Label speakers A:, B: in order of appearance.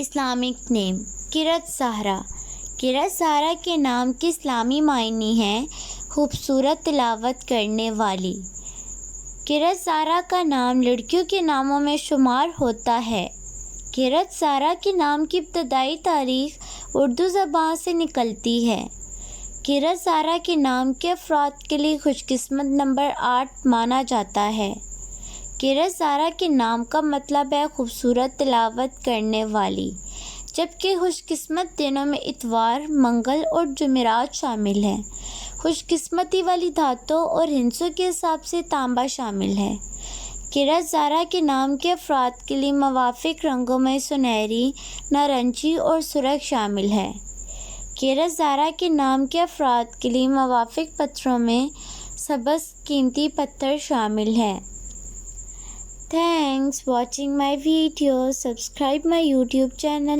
A: Islamic نیم قرۃ سحرہ۔ قرۃ سحرہ کے نام کے اسلامی معنی ہیں خوبصورت تلاوت کرنے والی۔ قرۃ سحرہ کا نام لڑکیوں کے ناموں میں شمار ہوتا ہے۔ قرۃ سحرہ کے نام کی ابتدائی تاریخ اردو زبان سے نکلتی ہے۔ قرۃ سحرہ کے نام کے افراد کے لیے خوش قسمت نمبر 8 مانا جاتا ہے۔ قرۃ سحرہ کے نام کا مطلب ہے خوبصورت تلاوت کرنے والی، جبکہ خوش قسمت دنوں میں اتوار، منگل اور جمعرات شامل ہیں۔ خوش قسمتی والی دھاتوں اور ہندسوں کے حساب سے تانبا شامل ہے۔ قرۃ سحرہ کے نام کے افراد کے لیے موافق رنگوں میں سنہری، نارنجی اور سرخ شامل ہے۔ قرۃ سحرہ کے نام کے افراد کے لیے موافق پتھروں میں سبز قیمتی پتھر شامل ہے۔ Thanks watching my video. Subscribe my YouTube channel.